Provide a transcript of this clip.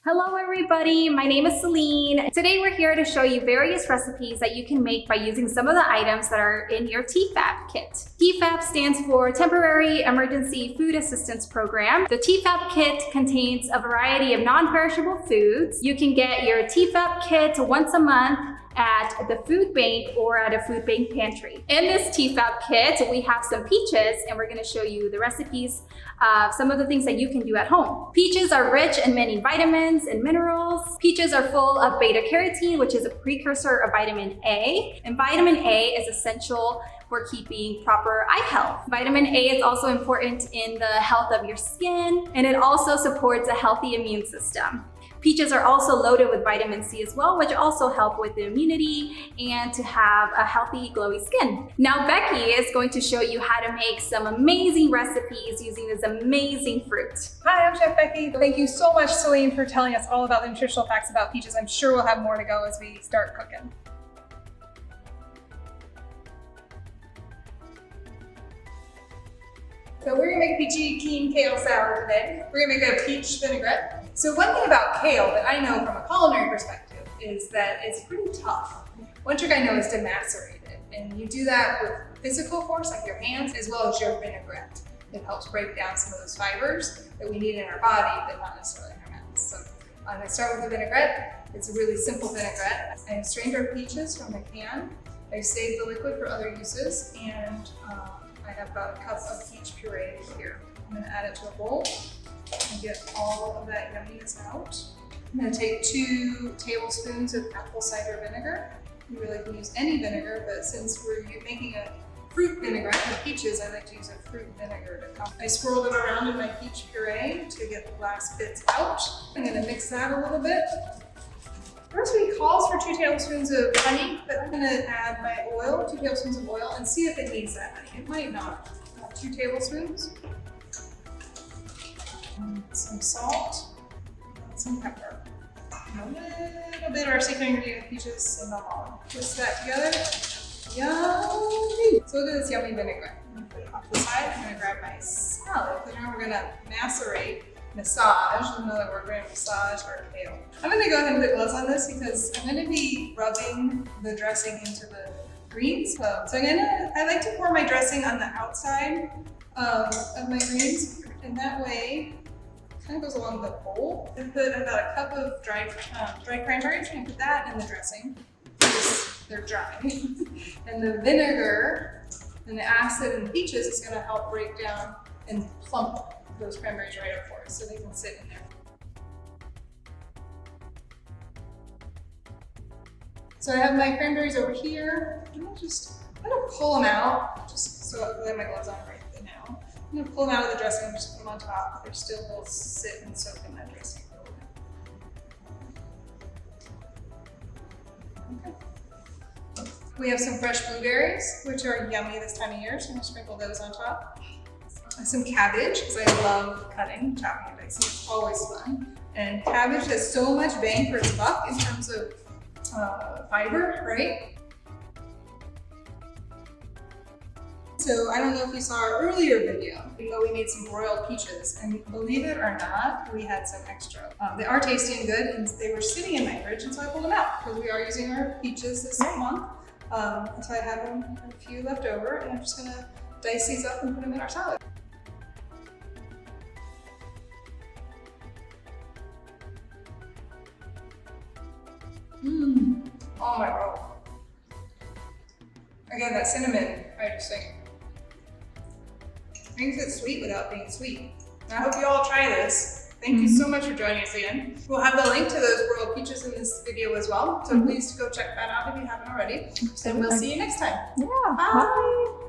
Hello everybody, my name is Celine. Today we're here to show you various recipes that you can make by using some of the items that are in your TFAP kit. TFAP stands for Temporary Emergency Food Assistance Program. The TFAP kit contains a variety of non-perishable foods. You can get your TFAP kit once a month at the food bank or at a food bank pantry. In this TFAP kit, we have some peaches and we're gonna show you the recipes of some of the things that you can do at home. Peaches are rich in many vitamins and minerals. Peaches are full of beta carotene, which is a precursor of vitamin A. And vitamin A is essential for keeping proper eye health. Vitamin A is also important in the health of your skin, and it also supports a healthy immune system. Peaches are also loaded with vitamin C as well, which also help with the immunity and to have a healthy, glowy skin. Now Becky is going to show you how to make some amazing recipes using this amazing fruit. Hi, I'm Chef Becky. Thank you so much, Celine, for telling us all about the nutritional facts about peaches. I'm sure we'll have more to go as we start cooking. So we're gonna make a peachy keen kale salad today. We're gonna make a peach vinaigrette. So one thing about kale that I know from a culinary perspective is that it's pretty tough. One trick I know is to macerate it. And you do that with physical force, like your hands, as well as your vinaigrette. It helps break down some of those fibers that we need in our body, but not necessarily in our mouths. So I'm gonna start with the vinaigrette. It's a really simple vinaigrette. I have strained our peaches from the can. I saved the liquid for other uses, and I have about a cup of peach puree here. I'm gonna add it to a bowl and get all of that yumminess out. I'm gonna take 2 tablespoons of apple cider vinegar. You really can use any vinegar, but since we're making a fruit vinaigrette with peaches, I like to use a fruit vinegar to come. I swirled it around in my peach puree to get the last bits out. I'm gonna mix that a little bit. The recipe calls for 2 tablespoons of honey, but I'm gonna add my oil, 2 tablespoons of oil, and see if it needs that honey. It might not. 2 tablespoons. Some salt, some pepper. A little bit of our secret ingredient, peaches and all. Twist that together. Yummy! So look at this yummy vinaigrette. I'm gonna put it off the side. I'm gonna grab my salad, because now we're gonna massage, another word, we're gonna massage our kale. I'm gonna go ahead and put gloves on this because I'm gonna be rubbing the dressing into the greens. So I like to pour my dressing on the outside of my greens, and that way it kind of goes along the bowl. I put about a cup of dried cranberries, and put that in the dressing because they're dry. And the vinegar and the acid in the peaches is gonna help break down and plump those cranberries right up for us so they can sit in there. So I have my cranberries over here. I'm gonna pull them out, just so I have my gloves on right now. I'm gonna pull them out of the dressing and just put them on top. They're still will sit and soak in that dressing a little bit. Okay. We have some fresh blueberries, which are yummy this time of year, so I'm gonna sprinkle those on top. Some cabbage, because I love cutting, chopping, and dicing. It's always fun. And cabbage has so much bang for its buck in terms of fiber, right? So I don't know if you saw our earlier video, but we made some broiled peaches, and believe it or not, we had some extra. They are tasty and good, and they were sitting in my fridge, and so I pulled them out because we are using our peaches this month. So I have a few left over, and I'm just gonna dice these up and put them in our salad. Oh my god. Again, that cinnamon, I just think, makes it sweet without being sweet. I hope you all try this. Thank you so much for joining us again. We'll have the link to those broiled peaches in this video as well, so please go check that out if you haven't already. And we'll see you next time. Yeah, bye.